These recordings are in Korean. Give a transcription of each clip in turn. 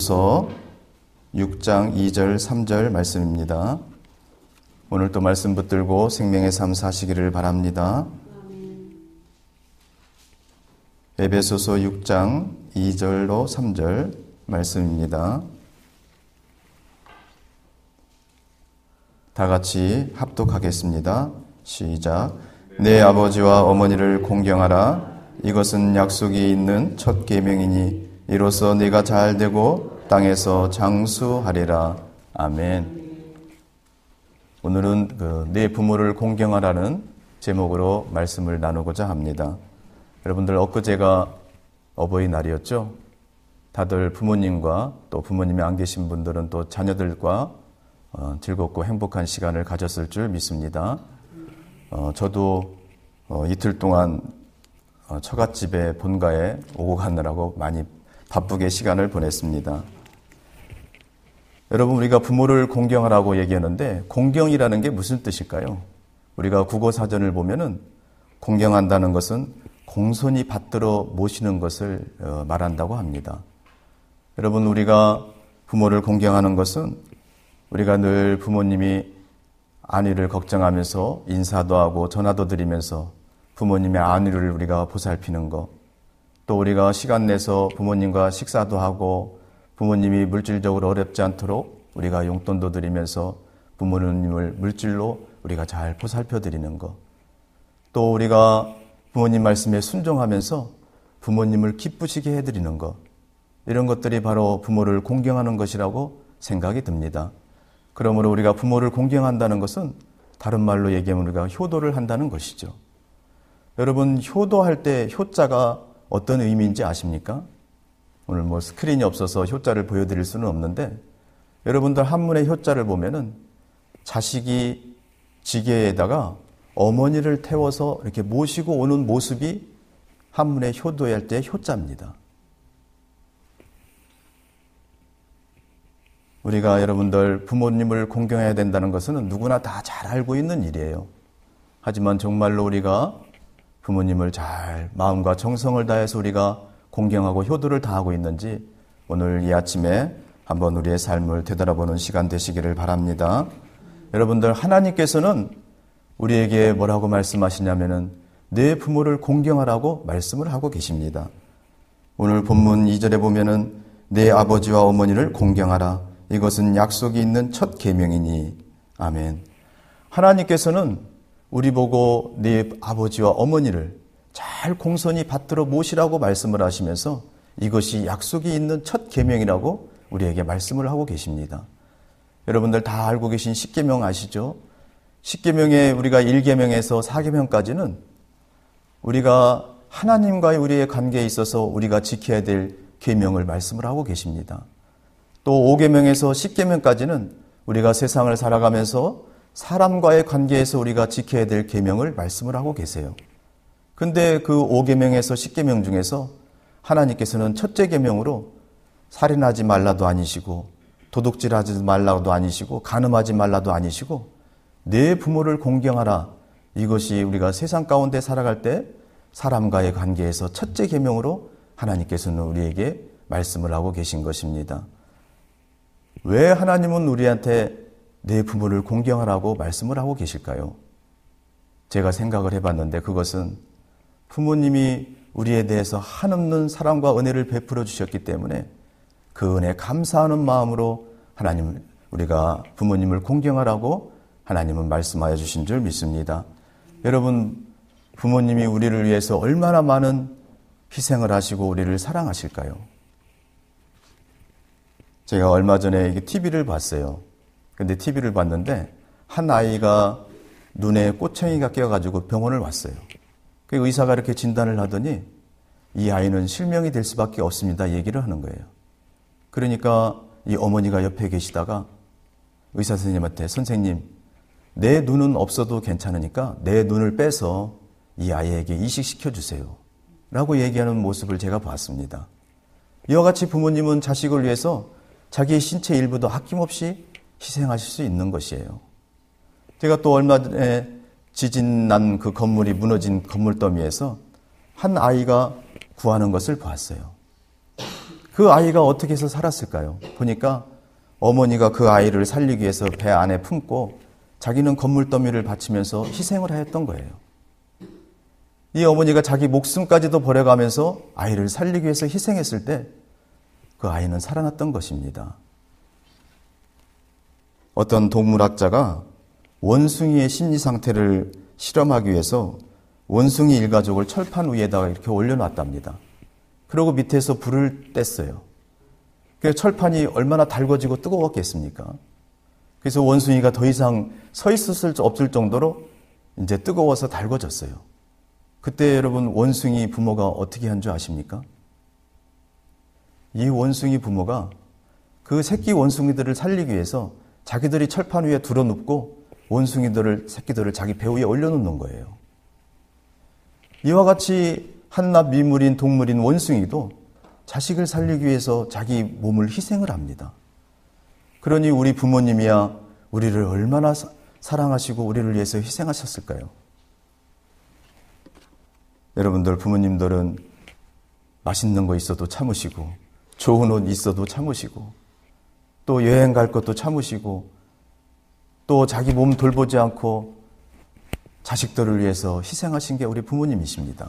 에베소서 6장 2절 3절 말씀입니다. 오늘 또 말씀 붙들고 생명의 삶 사시기를 바랍니다. 에베소서 6장 2절로 3절 말씀입니다. 다 같이 합독하겠습니다. 시작. 내 아버지와 어머니를 공경하라. 이것은 약속이 있는 첫 계명이니 이로써 네가 잘되고 땅에서 장수하리라. 아멘. 오늘은 내 부모를 공경하라는 제목으로 말씀을 나누고자 합니다. 여러분들 엊그제가 어버이날이었죠? 다들 부모님과 또 부모님이 안 계신 분들은 또 자녀들과 즐겁고 행복한 시간을 가졌을 줄 믿습니다. 저도 이틀 동안 처갓집에 본가에 오고 가느라고 많이 바쁘게 시간을 보냈습니다. 여러분, 우리가 부모를 공경하라고 얘기하는데 공경이라는 게 무슨 뜻일까요? 우리가 국어사전을 보면은 공경한다는 것은 공손히 받들어 모시는 것을 말한다고 합니다. 여러분, 우리가 부모를 공경하는 것은 우리가 늘 부모님이 안위를 걱정하면서 인사도 하고 전화도 드리면서 부모님의 안위를 우리가 보살피는 것, 또 우리가 시간 내서 부모님과 식사도 하고 부모님이 물질적으로 어렵지 않도록 우리가 용돈도 드리면서 부모님을 물질로 우리가 잘 보살펴 드리는 것, 또 우리가 부모님 말씀에 순종하면서 부모님을 기쁘시게 해드리는 것, 이런 것들이 바로 부모를 공경하는 것이라고 생각이 듭니다. 그러므로 우리가 부모를 공경한다는 것은 다른 말로 얘기하면 우리가 효도를 한다는 것이죠. 여러분, 효도할 때 효자가 어떤 의미인지 아십니까? 오늘 스크린이 없어서 효자를 보여드릴 수는 없는데, 여러분들 한문의 효자를 보면은 자식이 지게에다가 어머니를 태워서 이렇게 모시고 오는 모습이 한문의 효도할 때의 효자입니다. 우리가 여러분들 부모님을 공경해야 된다는 것은 누구나 다 잘 알고 있는 일이에요. 하지만 정말로 우리가 부모님을 잘 마음과 정성을 다해서 우리가 공경하고 효도를 다하고 있는지 오늘 이 아침에 한번 우리의 삶을 되돌아보는 시간 되시기를 바랍니다. 여러분들, 하나님께서는 우리에게 뭐라고 말씀하시냐면은 내 부모를 공경하라고 말씀을 하고 계십니다. 오늘 본문 2절에 보면은 내 아버지와 어머니를 공경하라. 이것은 약속이 있는 첫 계명이니. 아멘. 하나님께서는 우리 보고 네 아버지와 어머니를 잘 공손히 받들어 모시라고 말씀을 하시면서 이것이 약속이 있는 첫 계명이라고 우리에게 말씀을 하고 계십니다. 여러분들 다 알고 계신 십계명 아시죠? 십계명에 우리가 1계명에서 4계명까지는 우리가 하나님과의 우리의 관계에 있어서 우리가 지켜야 될 계명을 말씀을 하고 계십니다. 또 5계명에서 10계명까지는 우리가 세상을 살아가면서 사람과의 관계에서 우리가 지켜야 될 계명을 말씀을 하고 계세요. 근데 그 5계명에서 10계명 중에서 하나님께서는 첫째 계명으로 살인하지 말라도 아니시고 도둑질하지 말라도 아니시고 간음하지 말라도 아니시고 내 부모를 공경하라. 이것이 우리가 세상 가운데 살아갈 때 사람과의 관계에서 첫째 계명으로 하나님께서는 우리에게 말씀을 하고 계신 것입니다. 왜 하나님은 우리한테 내 부모를 공경하라고 말씀을 하고 계실까요? 제가 생각을 해봤는데 그것은 부모님이 우리에 대해서 한없는 사랑과 은혜를 베풀어 주셨기 때문에 그 은혜에 감사하는 마음으로 하나님, 우리가 부모님을 공경하라고 하나님은 말씀하여 주신 줄 믿습니다. 여러분, 부모님이 우리를 위해서 얼마나 많은 희생을 하시고 우리를 사랑하실까요? 제가 얼마 전에 TV를 봤어요. 근데 TV를 봤는데 한 아이가 눈에 꼬챙이가 껴가지고 병원을 왔어요. 그 의사가 이렇게 진단을 하더니 이 아이는 실명이 될 수밖에 없습니다. 얘기를 하는 거예요. 그러니까 이 어머니가 옆에 계시다가 의사 선생님한테 선생님, 내 눈은 없어도 괜찮으니까 내 눈을 빼서 이 아이에게 이식시켜 주세요. 라고 얘기하는 모습을 제가 봤습니다. 이와 같이 부모님은 자식을 위해서 자기의 신체 일부도 아낌없이 희생하실 수 있는 것이에요. 제가 또 얼마 전에 지진 난 그 건물이 무너진 건물 더미에서 한 아이가 구하는 것을 보았어요. 그 아이가 어떻게 해서 살았을까요? 보니까 어머니가 그 아이를 살리기 위해서 배 안에 품고 자기는 건물더미를 바치면서 희생을 하였던 거예요. 이 어머니가 자기 목숨까지도 버려가면서 아이를 살리기 위해서 희생했을 때 그 아이는 살아났던 것입니다. 어떤 동물학자가 원숭이의 심리 상태를 실험하기 위해서 원숭이 일가족을 철판 위에다가 이렇게 올려놨답니다. 그리고 밑에서 불을 뗐어요. 그 철판이 얼마나 달궈지고 뜨거웠겠습니까? 그래서 원숭이가 더 이상 서 있을 수 없을 정도로 이제 뜨거워서 달궈졌어요. 그때 여러분 원숭이 부모가 어떻게 한 줄 아십니까? 이 원숭이 부모가 그 새끼 원숭이들을 살리기 위해서 자기들이 철판 위에 둘러눕고 새끼들을 자기 배 위에 올려놓는 거예요. 이와 같이 한낱 미물인 동물인 원숭이도 자식을 살리기 위해서 자기 몸을 희생을 합니다. 그러니 우리 부모님이야 우리를 얼마나 사랑하시고 우리를 위해서 희생하셨을까요? 여러분들 부모님들은 맛있는 거 있어도 참으시고 좋은 옷 있어도 참으시고 또 여행 갈 것도 참으시고 또 자기 몸 돌보지 않고 자식들을 위해서 희생하신 게 우리 부모님이십니다.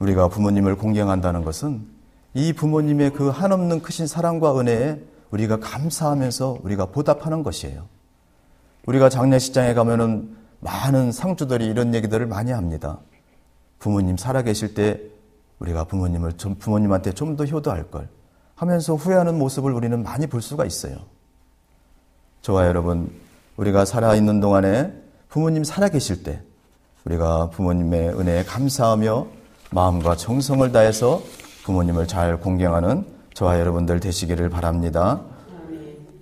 우리가 부모님을 공경한다는 것은 이 부모님의 그 한없는 크신 사랑과 은혜에 우리가 감사하면서 우리가 보답하는 것이에요. 우리가 장례식장에 가면은 많은 상주들이 이런 얘기들을 많이 합니다. 부모님 살아계실 때 우리가 부모님한테 좀 더 효도할 걸 하면서 후회하는 모습을 우리는 많이 볼 수가 있어요. 저와 여러분, 우리가 살아있는 동안에 부모님 살아계실 때 우리가 부모님의 은혜에 감사하며 마음과 정성을 다해서 부모님을 잘 공경하는 저와 여러분들 되시기를 바랍니다.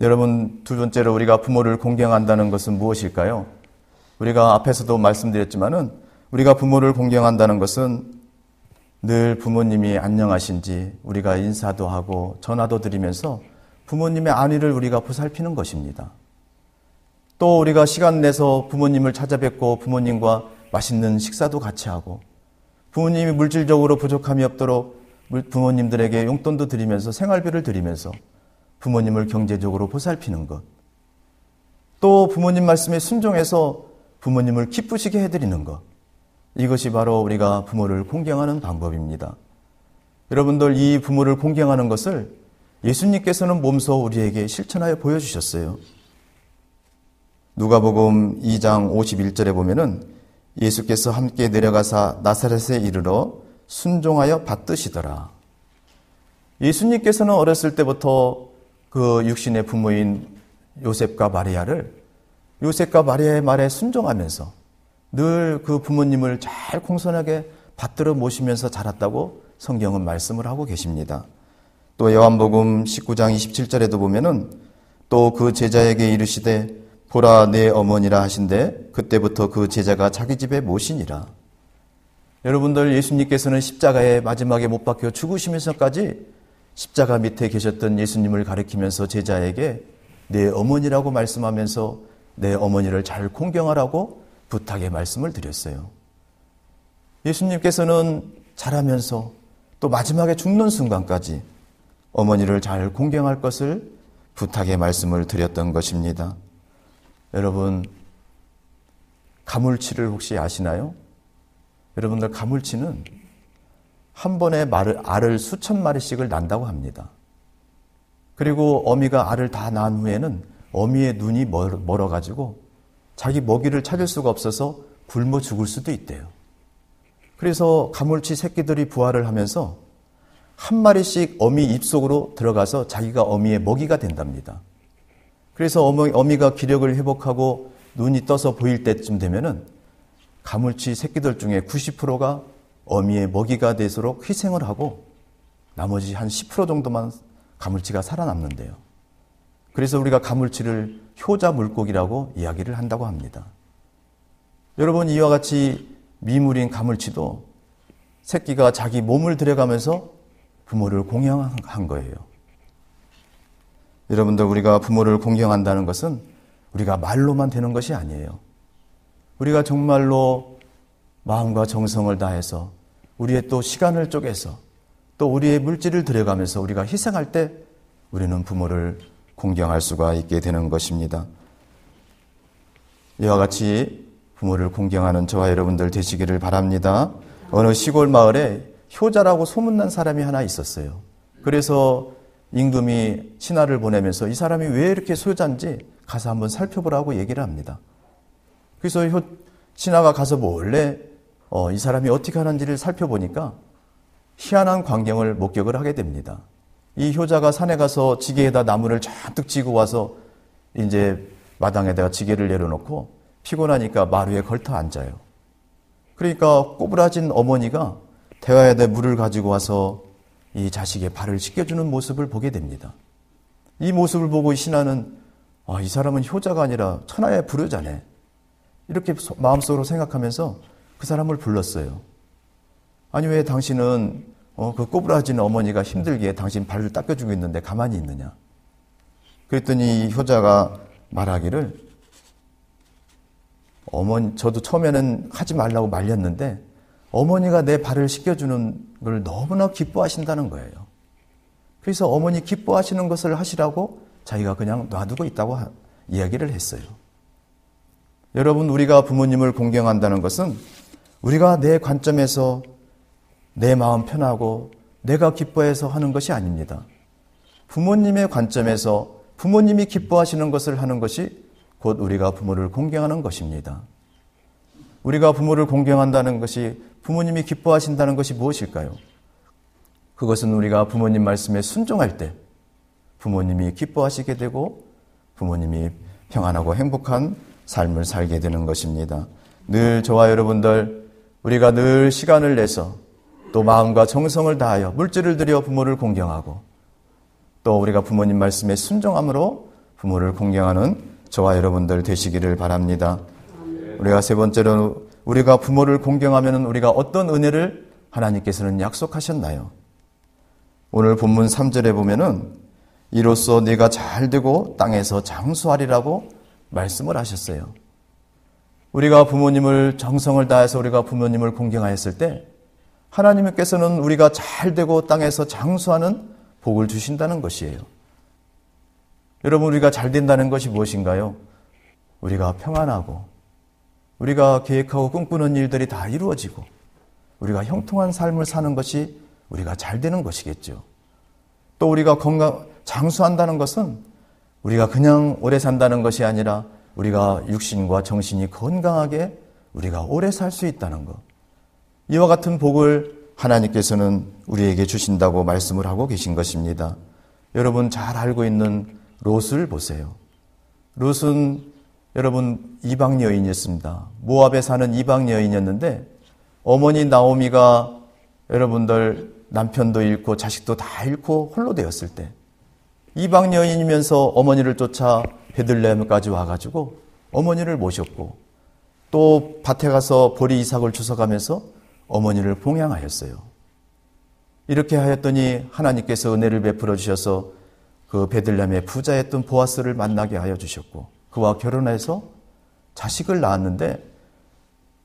여러분, 두 번째로 우리가 부모를 공경한다는 것은 무엇일까요? 우리가 앞에서도 말씀드렸지만은 우리가 부모를 공경한다는 것은 늘 부모님이 안녕하신지 우리가 인사도 하고 전화도 드리면서 부모님의 안위를 우리가 보살피는 것입니다. 또 우리가 시간 내서 부모님을 찾아뵙고 부모님과 맛있는 식사도 같이 하고 부모님이 물질적으로 부족함이 없도록 부모님들에게 용돈도 드리면서 생활비를 드리면서 부모님을 경제적으로 보살피는 것. 또 부모님 말씀에 순종해서 부모님을 기쁘시게 해드리는 것. 이것이 바로 우리가 부모를 공경하는 방법입니다. 여러분들 이 부모를 공경하는 것을 예수님께서는 몸소 우리에게 실천하여 보여주셨어요. 누가복음 2장 51절에 보면은 예수께서 함께 내려가사 나사렛에 이르러 순종하여 받드시더라. 예수님께서는 어렸을 때부터 그 육신의 부모인 요셉과 마리아의 말에 순종하면서 늘 그 부모님을 잘 공손하게 받들어 모시면서 자랐다고 성경은 말씀을 하고 계십니다. 또 요한복음 19장 27절에도 보면은 또 그 제자에게 이르시되 보라 내 어머니라 하신대 그때부터 그 제자가 자기 집에 모시니라. 여러분들 예수님께서는 십자가에 마지막에 못 박혀 죽으시면서까지 십자가 밑에 계셨던 예수님을 가리키면서 제자에게 내 어머니라고 말씀하면서 내 어머니를 잘 공경하라고 부탁의 말씀을 드렸어요. 예수님께서는 자라면서 또 마지막에 죽는 순간까지 어머니를 잘 공경할 것을 부탁의 말씀을 드렸던 것입니다. 여러분, 가물치를 혹시 아시나요? 여러분들 가물치는 한 번에 알을 수천 마리씩을 낳는다고 합니다. 그리고 어미가 알을 다 낳은 후에는 어미의 눈이 멀어가지고 자기 먹이를 찾을 수가 없어서 굶어 죽을 수도 있대요. 그래서 가물치 새끼들이 부화를 하면서 한 마리씩 어미 입속으로 들어가서 자기가 어미의 먹이가 된답니다. 그래서 어미가 기력을 회복하고 눈이 떠서 보일 때쯤 되면은 가물치 새끼들 중에 90%가 어미의 먹이가 되도록 희생을 하고 나머지 한 10% 정도만 가물치가 살아남는데요. 그래서 우리가 가물치를 효자 물고기라고 이야기를 한다고 합니다. 여러분, 이와 같이 미물인 가물치도 새끼가 자기 몸을 들여가면서 부모를 공경한 거예요. 여러분들, 우리가 부모를 공경한다는 것은 우리가 말로만 되는 것이 아니에요. 우리가 정말로 마음과 정성을 다해서 우리의 또 시간을 쪼개서 또 우리의 물질을 들여가면서 우리가 희생할 때 우리는 부모를 공경할 수가 있게 되는 것입니다. 이와 같이 부모를 공경하는 저와 여러분들 되시기를 바랍니다. 어느 시골 마을에 효자라고 소문난 사람이 하나 있었어요. 그래서 임금이 신하를 보내면서 이 사람이 왜 이렇게 효자인지 가서 한번 살펴보라고 얘기를 합니다. 그래서 신하가 가서 몰래 이 사람이 어떻게 하는지를 살펴보니까 희한한 광경을 목격을 하게 됩니다. 이 효자가 산에 가서 지게에다 나무를 잔뜩 지고 와서 이제 마당에다가 지게를 내려놓고 피곤하니까 마루에 걸터 앉아요. 그러니까 꼬부라진 어머니가 대야에다 물을 가지고 와서 이 자식의 발을 씻겨주는 모습을 보게 됩니다. 이 모습을 보고 신하는 이 사람은 효자가 아니라 천하의 불효자네. 이렇게 마음속으로 생각하면서 그 사람을 불렀어요. 아니 왜 당신은 그 꼬부라진 어머니가 힘들게 당신 발을 닦여주고 있는데 가만히 있느냐. 그랬더니 이 효자가 말하기를 저도 처음에는 하지 말라고 말렸는데 어머니가 내 발을 씻겨주는 걸 너무나 기뻐하신다는 거예요. 그래서 어머니 기뻐하시는 것을 하시라고 자기가 그냥 놔두고 있다고 이야기를 했어요. 여러분, 우리가 부모님을 공경한다는 것은 우리가 내 관점에서 내 마음 편하고 내가 기뻐해서 하는 것이 아닙니다. 부모님의 관점에서 부모님이 기뻐하시는 것을 하는 것이 곧 우리가 부모를 공경하는 것입니다. 우리가 부모를 공경한다는 것이 부모님이 기뻐하신다는 것이 무엇일까요? 그것은 우리가 부모님 말씀에 순종할 때 부모님이 기뻐하시게 되고 부모님이 평안하고 행복한 삶을 살게 되는 것입니다. 늘 저와 여러분들 우리가 늘 시간을 내서 또 마음과 정성을 다하여 물질을 들여 부모를 공경하고 또 우리가 부모님 말씀에 순종함으로 부모를 공경하는 저와 여러분들 되시기를 바랍니다. 우리가 세 번째로 우리가 부모를 공경하면 우리가 어떤 은혜를 하나님께서는 약속하셨나요? 오늘 본문 3절에 보면은 이로써 네가 잘되고 땅에서 장수하리라고 말씀을 하셨어요. 우리가 부모님을 정성을 다해서 우리가 부모님을 공경하였을 때 하나님께서는 우리가 잘되고 땅에서 장수하는 복을 주신다는 것이에요. 여러분, 우리가 잘 된다는 것이 무엇인가요? 우리가 평안하고 우리가 계획하고 꿈꾸는 일들이 다 이루어지고 우리가 형통한 삶을 사는 것이 우리가 잘 되는 것이겠죠. 또 우리가 장수한다는 것은 우리가 그냥 오래 산다는 것이 아니라 우리가 육신과 정신이 건강하게 우리가 오래 살 수 있다는 것. 이와 같은 복을 하나님께서는 우리에게 주신다고 말씀을 하고 계신 것입니다. 여러분 잘 알고 있는 롯을 보세요. 롯은 여러분 이방 여인이었습니다. 모압에 사는 이방 여인이었는데 어머니 나오미가 여러분들 남편도 잃고 자식도 다 잃고 홀로 되었을 때 이방 여인이면서 어머니를 쫓아 베들레헴까지 와가지고 어머니를 모셨고 또 밭에 가서 보리 이삭을 주워가면서 어머니를 봉양하였어요. 이렇게 하였더니 하나님께서 은혜를 베풀어 주셔서 그 베들레헴의 부자였던 보아스를 만나게 하여 주셨고 그와 결혼해서 자식을 낳았는데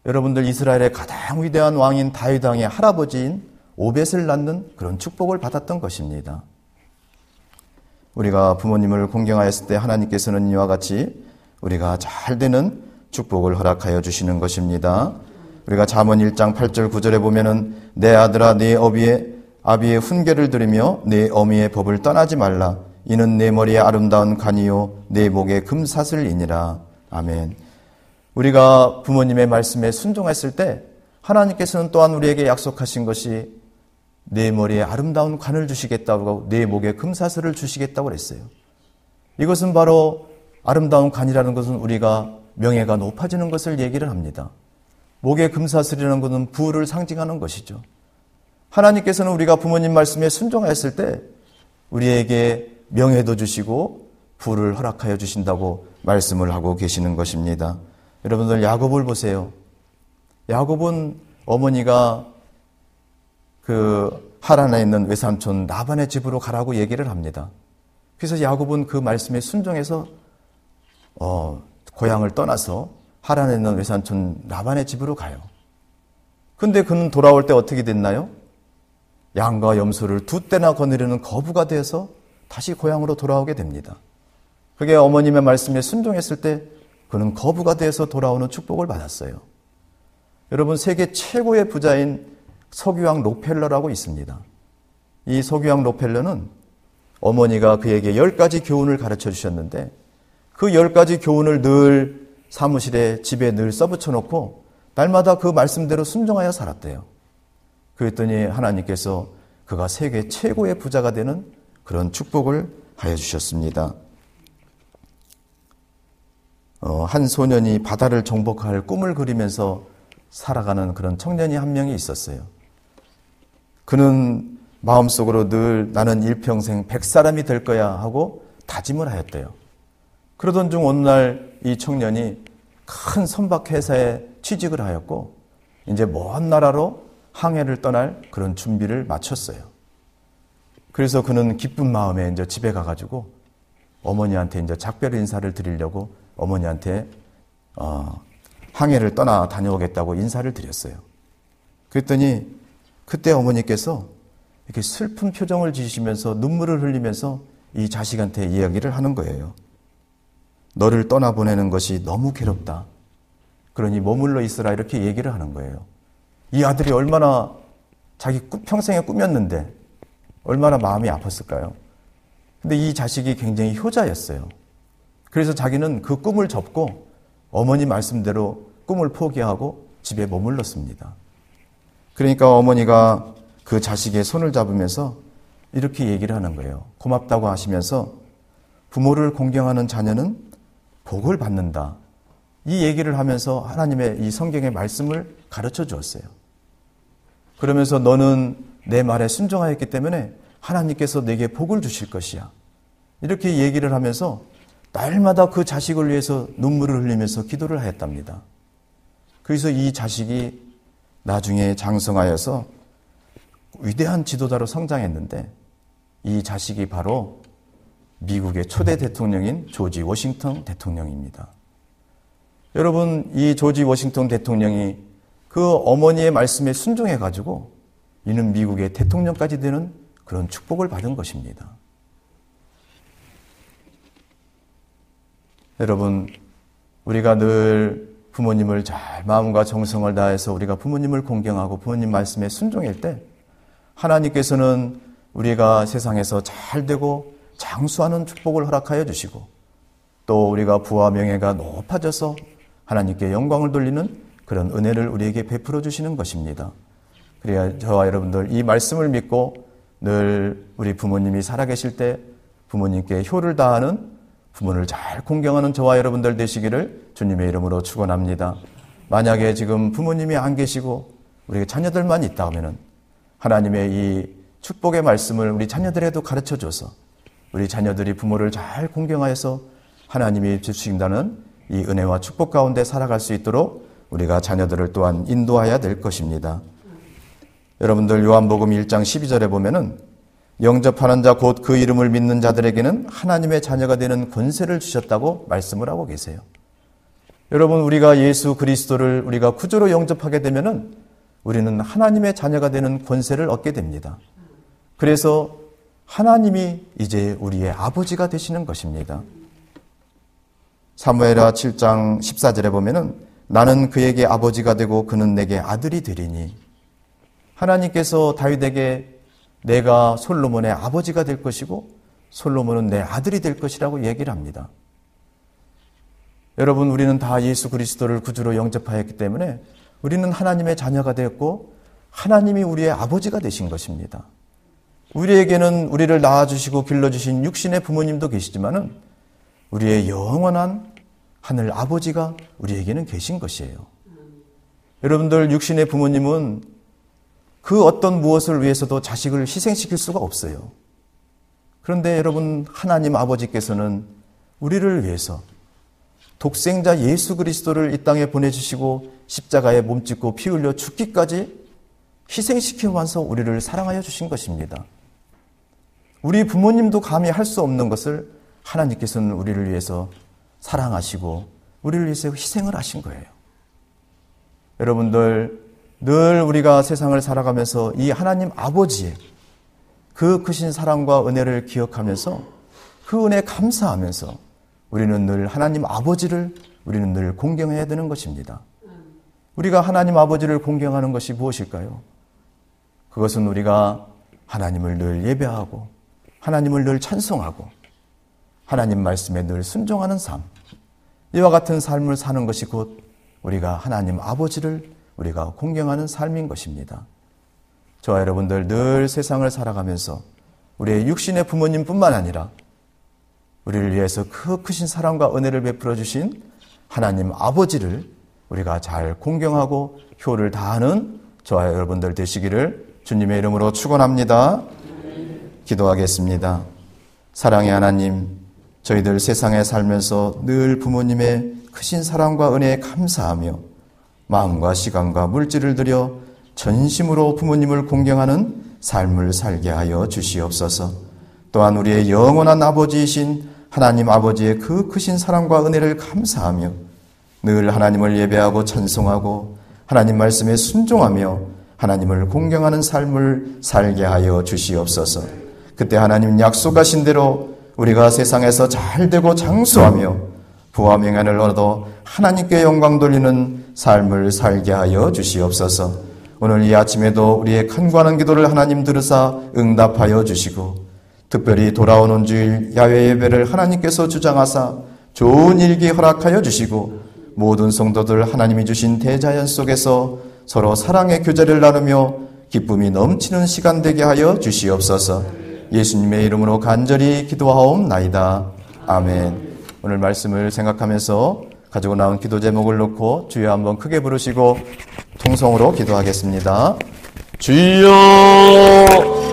여러분들 이스라엘의 가장 위대한 왕인 다윗 왕의 할아버지인 오벳을 낳는 그런 축복을 받았던 것입니다. 우리가 부모님을 공경하였을 때 하나님께서는 이와 같이 우리가 잘 되는 축복을 허락하여 주시는 것입니다. 우리가 잠언 1장 8절 9절에 보면은 내 아들아 네 아비의 훈계를 들으며 네 어미의 법을 떠나지 말라. 이는 내 머리에 아름다운 간이요 내 목에 금사슬이니라. 아멘. 우리가 부모님의 말씀에 순종했을 때 하나님께서는 또한 우리에게 약속하신 것이 내 머리에 아름다운 관을 주시겠다고 내 목에 금사슬을 주시겠다고 그랬어요. 이것은 바로 아름다운 관이라는 것은 우리가 명예가 높아지는 것을 얘기를 합니다. 목에 금사슬이라는 것은 부를 상징하는 것이죠. 하나님께서는 우리가 부모님 말씀에 순종했을 때 우리에게 명예도 주시고 부를 허락하여 주신다고 말씀을 하고 계시는 것입니다. 여러분들 야곱을 보세요. 야곱은 어머니가 그 하란에 있는 외삼촌 라반의 집으로 가라고 얘기를 합니다. 그래서 야곱은 그 말씀에 순종해서 고향을 떠나서 하란에 있는 외삼촌 라반의 집으로 가요. 근데 그는 돌아올 때 어떻게 됐나요? 양과 염소를 두 떼나 거느리는 거부가 돼서 다시 고향으로 돌아오게 됩니다. 그게 어머님의 말씀에 순종했을 때 그는 거부가 돼서 돌아오는 축복을 받았어요. 여러분, 세계 최고의 부자인 석유왕 록펠러라고 있습니다. 이 석유왕 록펠러는 어머니가 그에게 10가지 교훈을 가르쳐 주셨는데 그 10가지 교훈을 늘 사무실에 집에 늘 써붙여 놓고 날마다 그 말씀대로 순종하여 살았대요. 그랬더니 하나님께서 그가 세계 최고의 부자가 되는 그런 축복을 하여 주셨습니다. 한 소년이 바다를 정복할 꿈을 그리면서 살아가는 그런 청년이 한 명이 있었어요. 그는 마음속으로 늘 나는 일평생 100사람이 될 거야 하고 다짐을 하였대요. 그러던 중 어느 날 이 청년이 큰 선박회사에 취직을 하였고 이제 먼 나라로 항해를 떠날 그런 준비를 마쳤어요. 그래서 그는 기쁜 마음에 이제 집에 가가지고 어머니한테 이제 작별 인사를 드리려고 어머니한테 항해를 떠나 다녀오겠다고 인사를 드렸어요. 그랬더니 그때 어머니께서 이렇게 슬픈 표정을 지으시면서 눈물을 흘리면서 이 자식한테 이야기를 하는 거예요. 너를 떠나보내는 것이 너무 괴롭다. 그러니 머물러 있으라 이렇게 얘기를 하는 거예요. 이 아들이 얼마나 자기 평생에 꿈이었는데 얼마나 마음이 아팠을까요? 근데 이 자식이 굉장히 효자였어요. 그래서 자기는 그 꿈을 접고 어머니 말씀대로 꿈을 포기하고 집에 머물렀습니다. 그러니까 어머니가 그 자식의 손을 잡으면서 이렇게 얘기를 하는 거예요. 고맙다고 하시면서 부모를 공경하는 자녀는 복을 받는다. 이 얘기를 하면서 하나님의 이 성경의 말씀을 가르쳐 주었어요. 그러면서 너는 내 말에 순종하였기 때문에 하나님께서 내게 복을 주실 것이야. 이렇게 얘기를 하면서 날마다 그 자식을 위해서 눈물을 흘리면서 기도를 하였답니다. 그래서 이 자식이 나중에 장성하여서 위대한 지도자로 성장했는데 이 자식이 바로 미국의 초대 대통령인 조지 워싱턴 대통령입니다. 여러분, 이 조지 워싱턴 대통령이 그 어머니의 말씀에 순종해가지고 이는 미국의 대통령까지 되는 그런 축복을 받은 것입니다. 여러분, 우리가 늘 부모님을 잘 마음과 정성을 다해서 우리가 부모님을 공경하고 부모님 말씀에 순종할 때 하나님께서는 우리가 세상에서 잘 되고 장수하는 축복을 허락하여 주시고 또 우리가 부와 명예가 높아져서 하나님께 영광을 돌리는 그런 은혜를 우리에게 베풀어 주시는 것입니다. 그래야 저와 여러분들 이 말씀을 믿고 늘 우리 부모님이 살아계실 때 부모님께 효를 다하는 부모를 잘 공경하는 저와 여러분들 되시기를 주님의 이름으로 축원합니다. 만약에 지금 부모님이 안 계시고 우리 자녀들만 있다 하면은 하나님의 이 축복의 말씀을 우리 자녀들에도 가르쳐 줘서 우리 자녀들이 부모를 잘 공경하여서 하나님이 주신다는 이 은혜와 축복 가운데 살아갈 수 있도록 우리가 자녀들을 또한 인도해야 될 것입니다. 여러분들 요한복음 1장 12절에 보면은 영접하는 자 곧 그 이름을 믿는 자들에게는 하나님의 자녀가 되는 권세를 주셨다고 말씀을 하고 계세요. 여러분, 우리가 예수 그리스도를 우리가 구주로 영접하게 되면은 우리는 하나님의 자녀가 되는 권세를 얻게 됩니다. 그래서 하나님이 이제 우리의 아버지가 되시는 것입니다. 사무엘하 7장 14절에 보면은 나는 그에게 아버지가 되고 그는 내게 아들이 되리니 하나님께서 다윗에게 내가 솔로몬의 아버지가 될 것이고 솔로몬은 내 아들이 될 것이라고 얘기를 합니다. 여러분, 우리는 다 예수 그리스도를 구주로 영접하였기 때문에 우리는 하나님의 자녀가 되었고 하나님이 우리의 아버지가 되신 것입니다. 우리에게는 우리를 낳아주시고 길러주신 육신의 부모님도 계시지만은 우리의 영원한 하늘 아버지가 우리에게는 계신 것이에요. 여러분들, 육신의 부모님은 그 어떤 무엇을 위해서도 자식을 희생시킬 수가 없어요. 그런데 여러분, 하나님 아버지께서는 우리를 위해서 독생자 예수 그리스도를 이 땅에 보내주시고 십자가에 몸짓고 피 흘려 죽기까지 희생시키면서 우리를 사랑하여 주신 것입니다. 우리 부모님도 감히 할 수 없는 것을 하나님께서는 우리를 위해서 사랑하시고 우리를 위해서 희생을 하신 거예요. 여러분들, 늘 우리가 세상을 살아가면서 이 하나님 아버지의 그 크신 사랑과 은혜를 기억하면서 그 은혜에 감사하면서 우리는 늘 하나님 아버지를 우리는 늘 공경해야 되는 것입니다. 우리가 하나님 아버지를 공경하는 것이 무엇일까요? 그것은 우리가 하나님을 늘 예배하고 하나님을 늘 찬송하고 하나님 말씀에 늘 순종하는 삶, 이와 같은 삶을 사는 것이 곧 우리가 하나님 아버지를 우리가 공경하는 삶인 것입니다. 저와 여러분들 늘 세상을 살아가면서 우리의 육신의 부모님뿐만 아니라 우리를 위해서 그 크신 사랑과 은혜를 베풀어 주신 하나님 아버지를 우리가 잘 공경하고 효를 다하는 저와 여러분들 되시기를 주님의 이름으로 축원합니다. 기도하겠습니다. 사랑의 하나님, 저희들 세상에 살면서 늘 부모님의 크신 사랑과 은혜에 감사하며 마음과 시간과 물질을 들여 전심으로 부모님을 공경하는 삶을 살게 하여 주시옵소서. 또한 우리의 영원한 아버지이신 하나님 아버지의 그 크신 사랑과 은혜를 감사하며 늘 하나님을 예배하고 찬송하고 하나님 말씀에 순종하며 하나님을 공경하는 삶을 살게 하여 주시옵소서. 그때 하나님 약속하신 대로 우리가 세상에서 잘되고 장수하며 부와 명예를 얻어 하나님께 영광 돌리는 삶을 살게 하여 주시옵소서. 오늘 이 아침에도 우리의 간구하는 기도를 하나님 들으사 응답하여 주시고 특별히 돌아오는 주일 야외 예배를 하나님께서 주장하사 좋은 일기 허락하여 주시고 모든 성도들 하나님이 주신 대자연 속에서 서로 사랑의 교제를 나누며 기쁨이 넘치는 시간 되게 하여 주시옵소서. 예수님의 이름으로 간절히 기도하옵나이다. 아멘. 오늘 말씀을 생각하면서 가지고 나온 기도 제목을 놓고 주여 한번 크게 부르시고 통성으로 기도하겠습니다. 주여